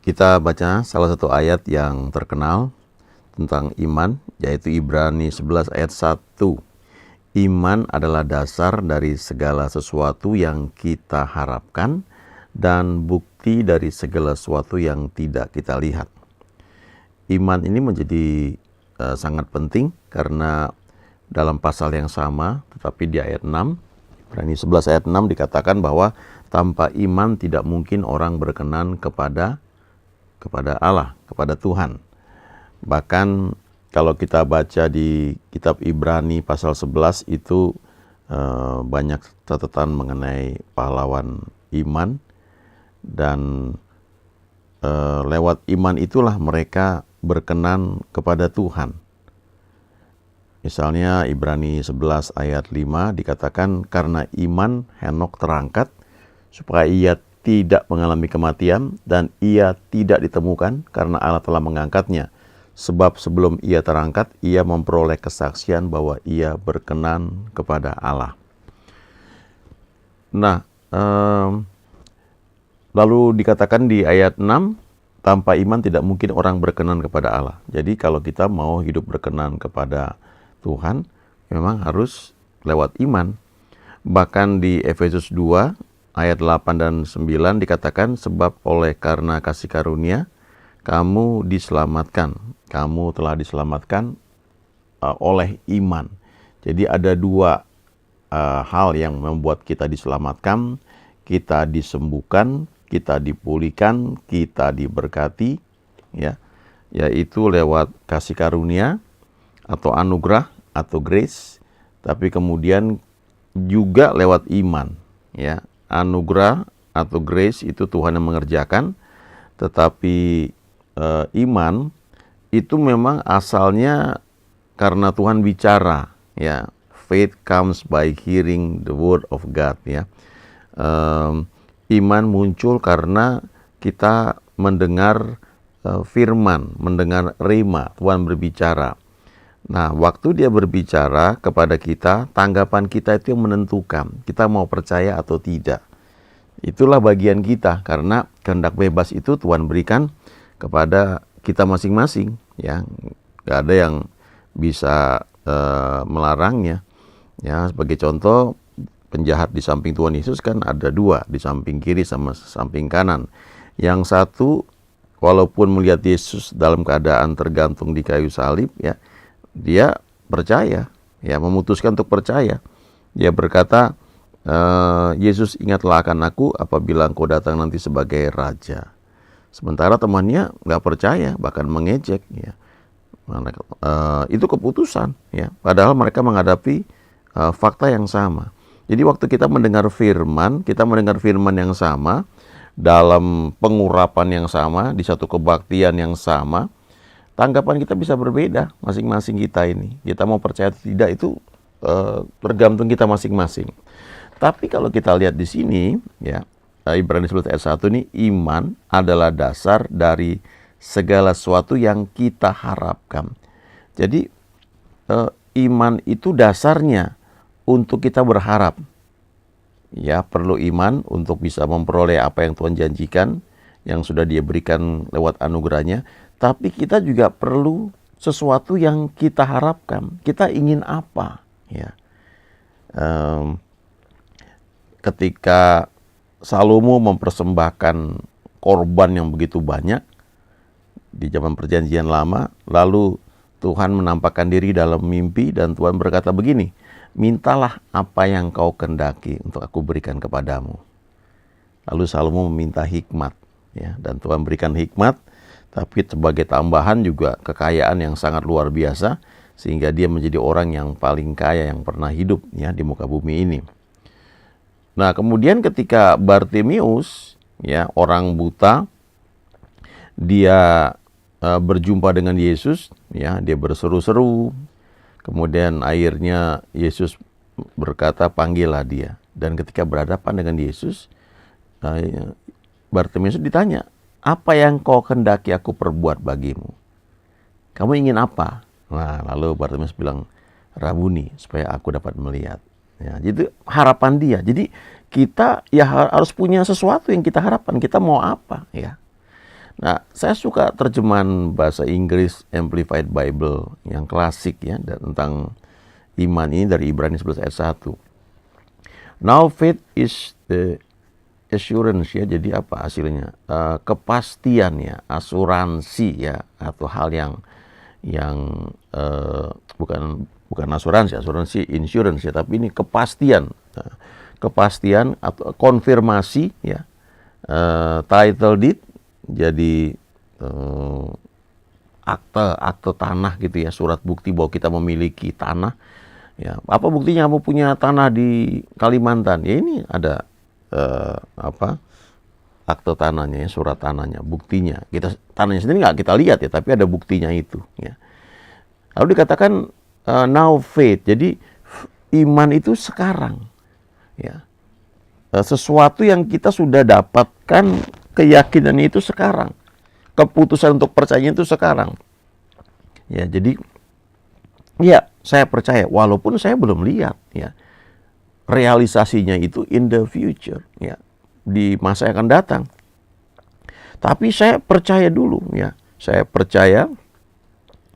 Kita baca salah satu ayat yang terkenal tentang iman, yaitu Ibrani 11 ayat 1. Iman adalah dasar dari segala sesuatu yang kita harapkan dan bukti dari segala sesuatu yang tidak kita lihat. Iman ini menjadi sangat penting karena dalam pasal yang sama, tetapi di ayat 6, Ibrani 11 ayat 6 dikatakan bahwa tanpa iman tidak mungkin orang berkenan kepada Allah, kepada Tuhan. Bahkan kalau kita baca di kitab Ibrani pasal 11 itu banyak catatan mengenai pahlawan iman, dan lewat iman itulah mereka berkenan kepada Tuhan. Misalnya Ibrani 11 ayat 5 dikatakan, karena iman Henokh terangkat supaya ia tidak mengalami kematian dan ia tidak ditemukan karena Allah telah mengangkatnya. Sebab sebelum ia terangkat, ia memperoleh kesaksian bahwa ia berkenan kepada Allah. Nah, lalu dikatakan di ayat 6, tanpa iman tidak mungkin orang berkenan kepada Allah. Jadi kalau kita mau hidup berkenan kepada Tuhan, memang harus lewat iman. Bahkan di Efesus 2 ayat 8 dan 9 dikatakan, sebab oleh karena kasih karunia kamu diselamatkan. Kamu telah diselamatkan oleh iman. Jadi ada dua hal yang membuat kita diselamatkan, kita disembuhkan, kita dipulihkan, kita diberkati, ya, yaitu lewat kasih karunia atau anugerah atau grace, tapi kemudian juga lewat iman, ya. Anugerah atau grace itu Tuhan yang mengerjakan, tetapi iman itu memang asalnya karena Tuhan bicara, ya. Faith comes by hearing the word of God, ya. Iman muncul karena kita mendengar firman, mendengar rema, Tuhan berbicara. Nah, waktu dia berbicara kepada kita, tanggapan kita itu yang menentukan kita mau percaya atau tidak. Itulah bagian kita, karena kehendak bebas itu Tuhan berikan kepada kita masing-masing, ya. Gak ada yang bisa melarangnya. Ya, sebagai contoh, penjahat di samping Tuhan Yesus kan ada dua, di samping kiri sama samping kanan. Yang satu, walaupun melihat Yesus dalam keadaan tergantung di kayu salib, ya, dia percaya, ya, memutuskan untuk percaya. Dia berkata, Yesus, ingatlah akan aku apabila engkau datang nanti sebagai raja. Sementara temannya nggak percaya, bahkan mengejek, ya. Itu keputusan, ya. Padahal mereka menghadapi fakta yang sama. Jadi waktu kita mendengar firman yang sama, dalam pengurapan yang sama, di satu kebaktian yang sama, tanggapan kita bisa berbeda masing-masing kita ini. Kita mau percaya atau tidak itu tergantung kita masing-masing. Tapi kalau kita lihat di sini, ya, Ibrani 11 ayat 1 ini, iman adalah dasar dari segala sesuatu yang kita harapkan. Jadi iman itu dasarnya untuk kita berharap. Ya, perlu iman untuk bisa memperoleh apa yang Tuhan janjikan, yang sudah Dia berikan lewat anugerahnya. Tapi kita juga perlu sesuatu yang kita harapkan. Kita ingin apa, ya. Ketika Salomo mempersembahkan korban yang begitu banyak di zaman perjanjian lama, lalu Tuhan menampakkan diri dalam mimpi dan Tuhan berkata begini, mintalah apa yang kau kehendaki untuk aku berikan kepadamu. Lalu Salomo meminta hikmat, ya, dan Tuhan berikan hikmat, tapi sebagai tambahan juga kekayaan yang sangat luar biasa, sehingga dia menjadi orang yang paling kaya yang pernah hidup, ya, di muka bumi ini. Nah, kemudian ketika Bartimeus, ya, orang buta, dia berjumpa dengan Yesus, ya, dia berseru-seru. Kemudian akhirnya Yesus berkata, panggillah dia. Dan ketika berhadapan dengan Yesus, Bartimeus ditanya, apa yang kau kehendaki aku perbuat bagimu? Kamu ingin apa? Nah, lalu Bartimeus bilang, Rabuni, supaya aku dapat melihat. Ya, itu harapan dia. Jadi kita ya harus punya sesuatu yang kita harapkan. Kita mau apa, ya? Nah, saya suka terjemahan bahasa Inggris Amplified Bible yang klasik ya tentang iman ini dari Ibrani 11 ayat 1. Now faith is the assurance ya, jadi apa hasilnya? Kepastian ya, asuransi ya, atau hal yang bukan asuransi insurance ya, tapi ini kepastian. Kepastian atau konfirmasi ya. Title deed jadi akte tanah gitu ya, surat bukti bahwa kita memiliki tanah. Ya, apa buktinya kamu punya tanah di Kalimantan? Ya ini ada akte tanahnya ya, surat tanahnya, buktinya. Kita tanahnya sendiri nggak kita lihat ya, tapi ada buktinya itu. Ya. Lalu dikatakan now faith, jadi iman itu sekarang. Ya. Sesuatu yang kita sudah dapatkan keyakinan itu sekarang. Keputusan untuk percaya itu sekarang. Ya, jadi ya, saya percaya walaupun saya belum lihat ya. Realisasinya itu in the future ya, di masa yang akan datang. Tapi saya percaya dulu ya. Saya percaya,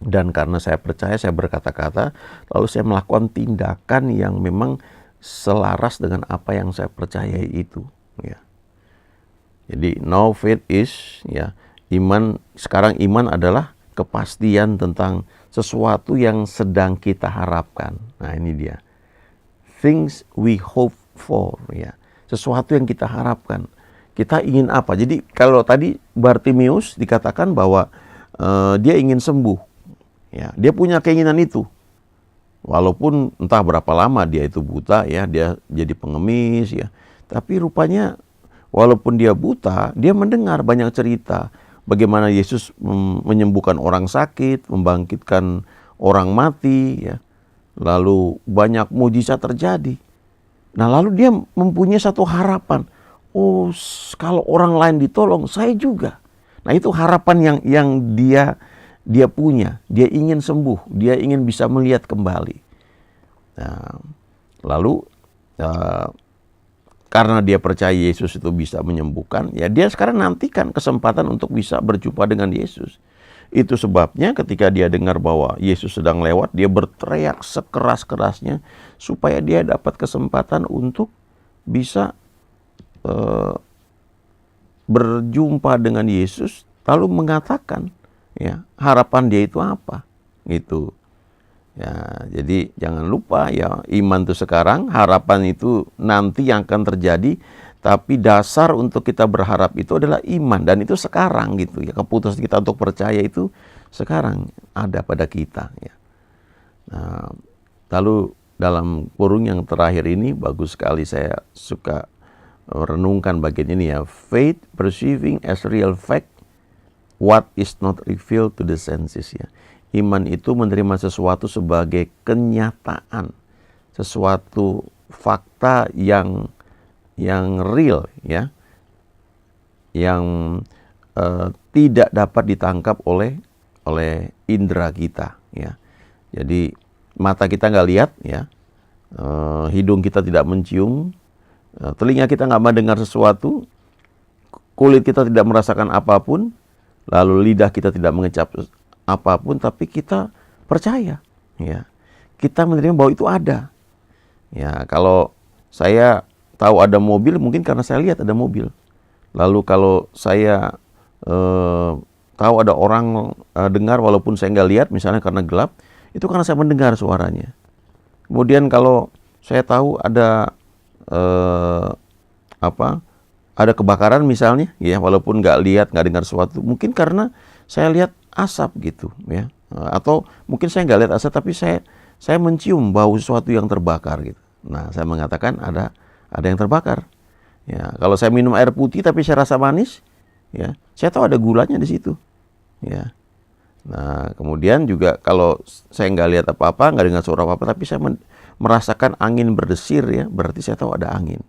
dan karena saya percaya saya berkata-kata, lalu saya melakukan tindakan yang memang selaras dengan apa yang saya percayai itu ya. Jadi now faith is ya, iman sekarang, iman adalah kepastian tentang sesuatu yang sedang kita harapkan. Nah, ini dia. Things we hope for ya. Sesuatu yang kita harapkan. Kita ingin apa? Jadi kalau tadi Bartimeus dikatakan bahwa dia ingin sembuh. Ya, dia punya keinginan itu. Walaupun entah berapa lama dia itu buta ya, dia jadi pengemis ya. Tapi rupanya walaupun dia buta, dia mendengar banyak cerita bagaimana Yesus menyembuhkan orang sakit, membangkitkan orang mati ya. Lalu banyak mujizat terjadi. Nah, lalu dia mempunyai satu harapan. Oh, kalau orang lain ditolong, saya juga. Nah, itu harapan yang dia punya. Dia ingin sembuh, dia ingin bisa melihat kembali. Nah, lalu karena dia percaya Yesus itu bisa menyembuhkan, ya dia sekarang nantikan kesempatan untuk bisa berjumpa dengan Yesus. Itu sebabnya ketika dia dengar bahwa Yesus sedang lewat, dia berteriak sekeras-kerasnya supaya dia dapat kesempatan untuk bisa berjumpa dengan Yesus, lalu mengatakan ya harapan dia itu apa gitu. Ya, jadi jangan lupa ya, iman itu sekarang, harapan itu nanti yang akan terjadi, tapi dasar untuk kita berharap itu adalah iman, dan itu sekarang gitu ya. Keputusan kita untuk percaya itu sekarang ada pada kita ya. Nah, lalu dalam kurung yang terakhir ini bagus sekali, saya suka renungkan bagian ini ya. Faith perceiving as real fact what is not revealed to the senses ya. Iman itu menerima sesuatu sebagai kenyataan, sesuatu fakta yang real ya, yang tidak dapat ditangkap oleh indera kita ya. Jadi mata kita nggak lihat ya, hidung kita tidak mencium, telinga kita nggak mendengar sesuatu, kulit kita tidak merasakan apapun, lalu lidah kita tidak mengecap apapun, tapi kita percaya ya, kita menerima bahwa itu ada ya. Kalau saya tahu ada mobil, mungkin karena saya lihat ada mobil. Lalu kalau saya tahu ada orang dengar walaupun saya nggak lihat, misalnya karena gelap, itu karena saya mendengar suaranya. Kemudian kalau saya tahu ada ada kebakaran misalnya ya, walaupun nggak lihat, nggak dengar sesuatu, mungkin karena saya lihat asap gitu ya, atau mungkin saya nggak lihat asap tapi saya mencium bau sesuatu yang terbakar gitu. Nah, saya mengatakan ada yang terbakar ya. Kalau saya minum air putih tapi saya rasa manis ya, saya tahu ada gulanya di situ ya. Nah, kemudian juga kalau saya nggak lihat apa-apa, nggak dengar suara apa-apa, tapi saya merasakan angin berdesir ya, berarti saya tahu ada angin.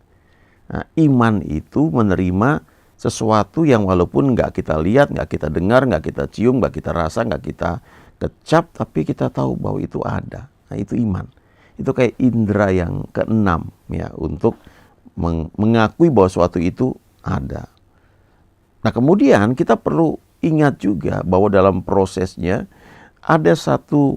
Nah, iman itu menerima sesuatu yang walaupun nggak kita lihat, nggak kita dengar, nggak kita cium, nggak kita rasa, nggak kita kecap, tapi kita tahu bahwa itu ada. Nah, itu iman. Itu kayak indera yang keenam ya, untuk mengakui bahwa sesuatu itu ada. Nah, kemudian kita perlu ingat juga bahwa dalam prosesnya ada satu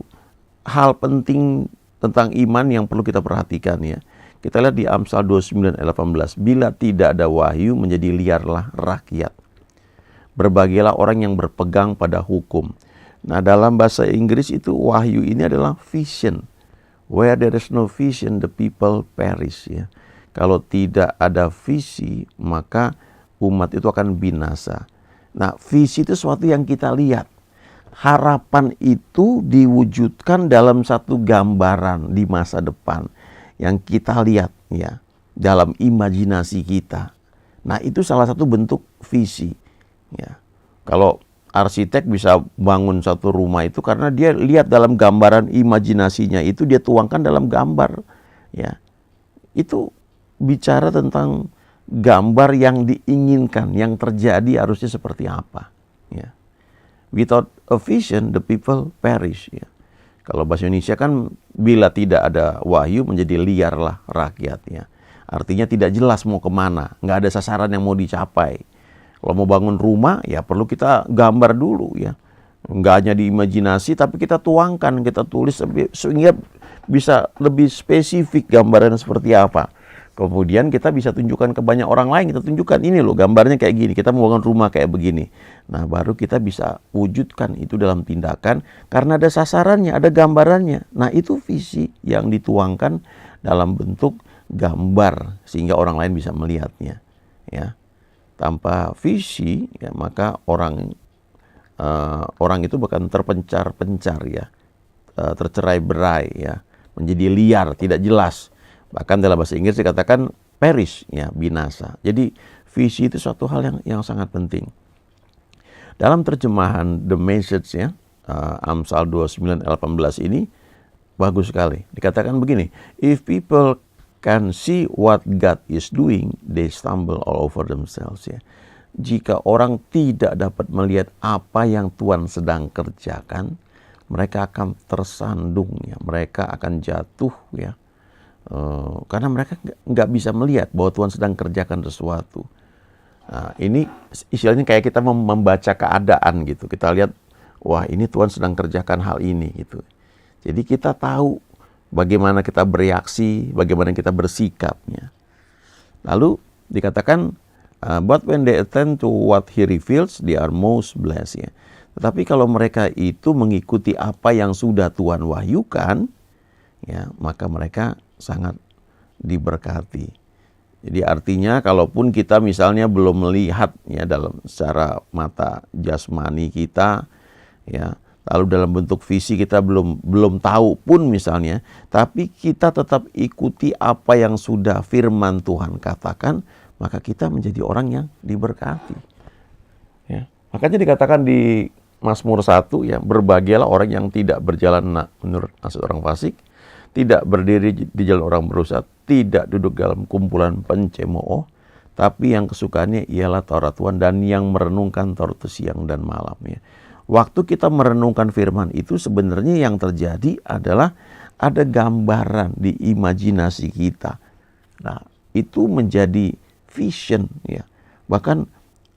hal penting tentang iman yang perlu kita perhatikan ya. Kita lihat di Amsal 29 ayat 18. Bila tidak ada wahyu, menjadi liarlah rakyat. Berbahagialah orang yang berpegang pada hukum. Nah, dalam bahasa Inggris itu wahyu ini adalah vision. Where there is no vision, the people perish ya. Kalau tidak ada visi, maka umat itu akan binasa. Nah, visi itu sesuatu yang kita lihat. Harapan itu diwujudkan dalam satu gambaran di masa depan yang kita lihat ya, dalam imajinasi kita. Nah, itu salah satu bentuk visi ya. Kalau arsitek bisa bangun satu rumah itu karena dia lihat dalam gambaran imajinasinya itu, dia tuangkan dalam gambar ya. Itu bicara tentang gambar yang diinginkan, yang terjadi harusnya seperti apa ya. Without a vision, the people perish ya. Kalau bahasa Indonesia kan, bila tidak ada wahyu menjadi liarlah rakyat ya. Artinya tidak jelas mau kemana, nggak ada sasaran yang mau dicapai. Kalau mau bangun rumah ya perlu kita gambar dulu ya. Nggak hanya di imajinasi, tapi kita tuangkan, kita tulis sehingga bisa lebih spesifik gambaran seperti apa. Kemudian kita bisa tunjukkan ke banyak orang lain, kita tunjukkan ini loh gambarnya kayak gini, kita mau bangun rumah kayak begini. Nah, baru kita bisa wujudkan itu dalam tindakan karena ada sasarannya, ada gambarannya. Nah, itu visi yang dituangkan dalam bentuk gambar sehingga orang lain bisa melihatnya ya. Tanpa visi ya, maka orang itu bahkan terpencar-pencar ya, tercerai-berai ya, menjadi liar, tidak jelas. Bahkan dalam bahasa Inggris dikatakan perish ya, binasa. Jadi visi itu suatu hal yang sangat penting. Dalam terjemahan The Message ya, Amsal 29 ayat 18 ini bagus sekali. Dikatakan begini, if people can see what God is doing, they stumble all over themselves ya. Jika orang tidak dapat melihat apa yang Tuhan sedang kerjakan, mereka akan tersandung ya, mereka akan jatuh ya. Karena mereka nggak bisa melihat bahwa Tuhan sedang kerjakan sesuatu. Nah, ini istilahnya kayak kita membaca keadaan gitu. Kita lihat, wah ini Tuhan sedang kerjakan hal ini gitu. Jadi kita tahu bagaimana kita bereaksi, bagaimana kita bersikapnya. Lalu dikatakan, but when they attend to what He reveals, they are most blessed ya. Tetapi kalau mereka itu mengikuti apa yang sudah Tuhan wahyukan, ya maka mereka sangat diberkati. Jadi artinya kalaupun kita misalnya belum melihat ya dalam secara mata jasmani kita ya, lalu dalam bentuk visi kita belum tahu pun misalnya, tapi kita tetap ikuti apa yang sudah firman Tuhan katakan, maka kita menjadi orang yang diberkati. Ya. Makanya dikatakan di Mazmur 1 ya, berbahagialah orang yang tidak berjalan menurut nasihat orang fasik, tidak berdiri di jalan orang berdosa, tidak duduk dalam kumpulan pencemooh, tapi yang kesukaannya ialah Taurat Tuhan dan yang merenungkan Taurat itu siang dan malam ya. Waktu kita merenungkan firman itu sebenarnya yang terjadi adalah ada gambaran di imajinasi kita. Nah, itu menjadi vision ya. Bahkan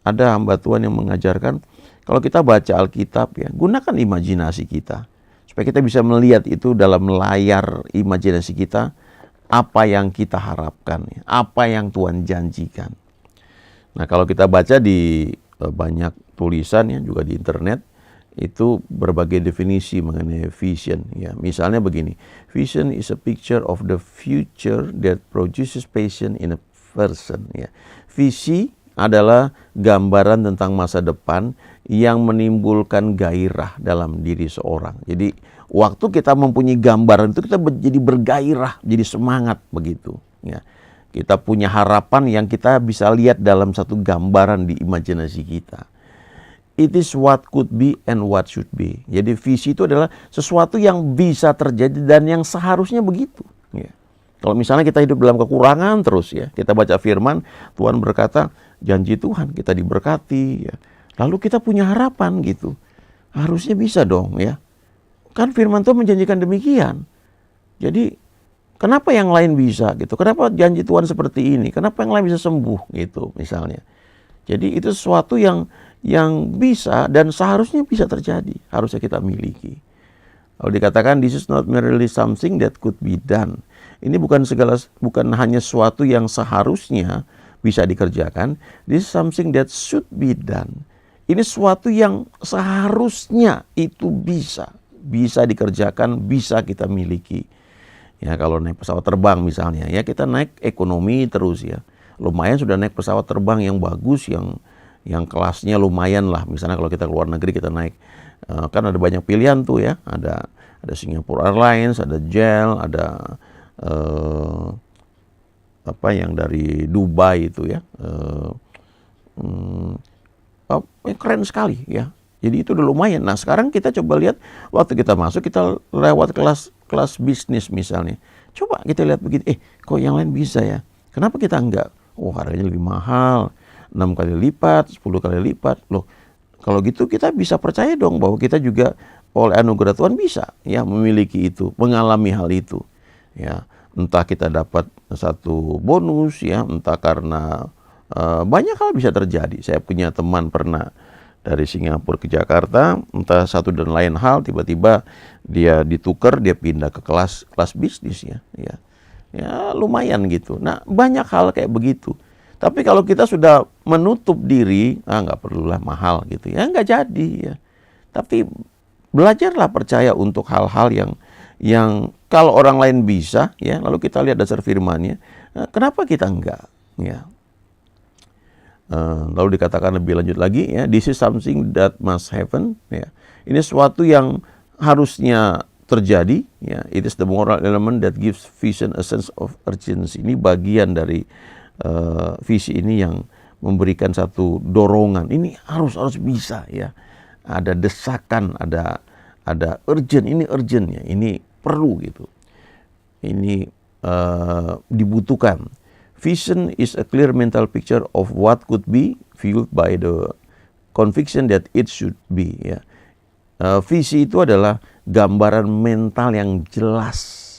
ada hamba Tuhan yang mengajarkan kalau kita baca Alkitab ya, gunakan imajinasi kita. Supaya kita bisa melihat itu dalam layar imajinasi kita, apa yang kita harapkan, apa yang Tuhan janjikan. Nah, kalau kita baca di banyak tulisan ya, juga di internet, itu berbagai definisi mengenai vision. Ya. Misalnya begini, vision is a picture of the future that produces passion in a person. Ya. Visi adalah gambaran tentang masa depan yang menimbulkan gairah dalam diri seorang. Jadi waktu kita mempunyai gambaran itu kita jadi bergairah, jadi semangat begitu. Ya. Kita punya harapan yang kita bisa lihat dalam satu gambaran di imajinasi kita. It is what could be and what should be. Jadi visi itu adalah sesuatu yang bisa terjadi dan yang seharusnya begitu. Ya. Kalau misalnya kita hidup dalam kekurangan terus ya, kita baca firman, Tuhan berkata, janji Tuhan kita diberkati ya. Lalu kita punya harapan gitu. Harusnya bisa dong ya. Kan firman Tuhan menjanjikan demikian. Jadi kenapa yang lain bisa gitu? Kenapa janji Tuhan seperti ini? Kenapa yang lain bisa sembuh gitu misalnya? Jadi itu sesuatu yang bisa dan seharusnya bisa terjadi, harusnya kita miliki. Kalau dikatakan this is not merely something that could be done. Ini bukan hanya sesuatu yang seharusnya bisa dikerjakan. This is something that should be done. Ini sesuatu yang seharusnya itu bisa dikerjakan, bisa kita miliki. Ya, kalau naik pesawat terbang misalnya, ya kita naik ekonomi terus ya. Lumayan sudah naik pesawat terbang yang bagus, yang kelasnya lumayan lah. Misalnya kalau kita keluar negeri kita naik, kan ada banyak pilihan tuh ya. Ada Singapore Airlines, ada JAL, ada yang dari Dubai itu ya. Keren sekali ya. Jadi itu udah lumayan. Nah sekarang kita coba lihat, waktu kita masuk kita lewat kelas bisnis misalnya. Coba kita lihat begitu, kok yang lain bisa ya? Kenapa kita enggak? Oh harganya lebih mahal, 6 kali lipat, 10 kali lipat. Loh, kalau gitu kita bisa percaya dong bahwa kita juga oleh anugerah Tuhan bisa ya memiliki itu, mengalami hal itu. Ya, entah kita dapat satu bonus ya, entah karena banyak hal bisa terjadi. Saya punya teman pernah dari Singapura ke Jakarta, entah satu dan lain hal, tiba-tiba dia ditukar, dia pindah ke kelas bisnis ya. Ya lumayan gitu. Nah banyak hal kayak begitu. Tapi kalau kita sudah menutup diri, nggak perlulah mahal gitu ya, nggak jadi ya. Tapi belajarlah percaya untuk hal-hal yang kalau orang lain bisa ya, lalu kita lihat dasar firman-Nya, kenapa kita enggak ya. Lalu dikatakan lebih lanjut lagi ya, this is something that must happen ya. Ini sesuatu yang harusnya terjadi ya. It is the moral element that gives vision a sense of urgency. Ini bagian dari visi ini yang memberikan satu dorongan. Ini harus bisa ya. Ada desakan, ada urgent, ini urgentnya, ini perlu gitu. Ini dibutuhkan. Vision is a clear mental picture of what could be, fueled by the conviction that it should be. Ya. Visi itu adalah gambaran mental yang jelas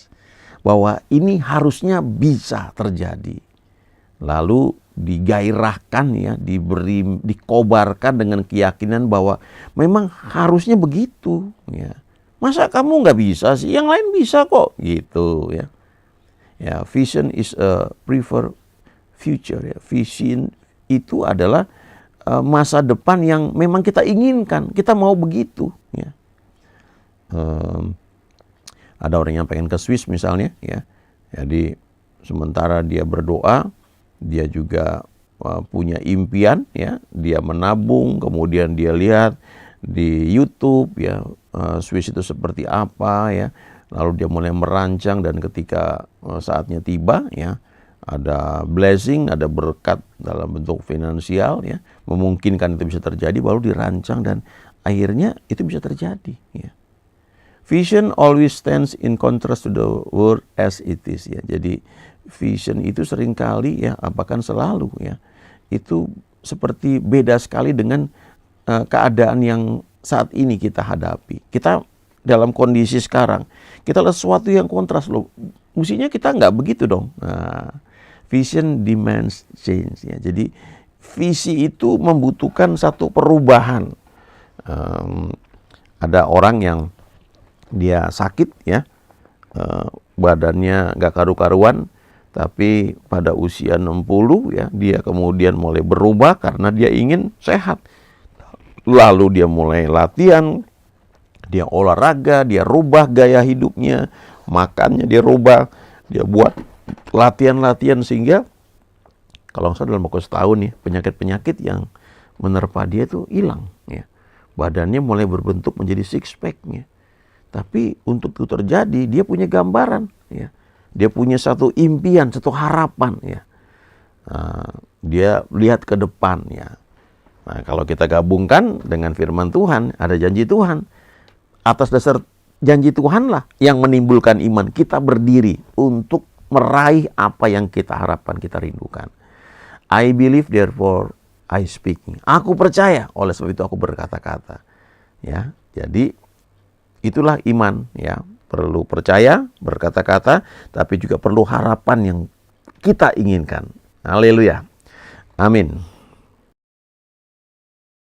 bahwa ini harusnya bisa terjadi. Lalu digairahkan ya, dikobarkan dengan keyakinan bahwa memang harusnya begitu. Ya. Masa kamu nggak bisa sih? Yang lain bisa kok, gitu ya. Ya, vision is a preferred future. Ya. Vision itu adalah masa depan yang memang kita inginkan, kita mau begitu. Ya. Ada orang yang pengen ke Swiss misalnya, ya. Jadi sementara dia berdoa, dia juga punya impian, ya. Dia menabung, kemudian dia lihat di YouTube, ya, Swiss itu seperti apa, ya. Lalu dia mulai merancang dan ketika saatnya tiba ya ada blessing, ada berkat dalam bentuk finansial ya, memungkinkan itu bisa terjadi, baru dirancang dan akhirnya itu bisa terjadi ya. Vision always stands in contrast to the world as it is ya. Jadi vision itu seringkali ya, bahkan selalu ya, itu seperti beda sekali dengan keadaan yang saat ini kita hadapi. Kita dalam kondisi sekarang, kita lihat sesuatu yang kontras loh. Mestinya kita nggak begitu dong. Nah, vision demands change ya. Jadi visi itu membutuhkan satu perubahan. Ada orang yang dia sakit ya, badannya nggak karu-karuan, tapi pada usia 60 ya, dia kemudian mulai berubah karena dia ingin sehat. Lalu dia mulai latihan, dia olahraga, dia rubah gaya hidupnya, makannya dia rubah, dia buat latihan-latihan sehingga kalau nggak salah dalam waktu setahun ya, penyakit-penyakit yang menerpa dia itu hilang ya. Badannya mulai berbentuk menjadi six pack-nya. Tapi untuk itu terjadi, dia punya gambaran ya. Dia punya satu impian, satu harapan ya. Dia lihat ke depan ya. Nah, kalau kita gabungkan dengan firman Tuhan, ada janji Tuhan. Atas dasar janji Tuhanlah yang menimbulkan iman kita berdiri untuk meraih apa yang kita harapkan, kita rindukan. I believe, therefore I speak. Aku percaya, oleh sebab itu aku berkata-kata. Ya, jadi itulah iman. Ya, perlu percaya, berkata-kata, tapi juga perlu harapan yang kita inginkan. Haleluya. Amin.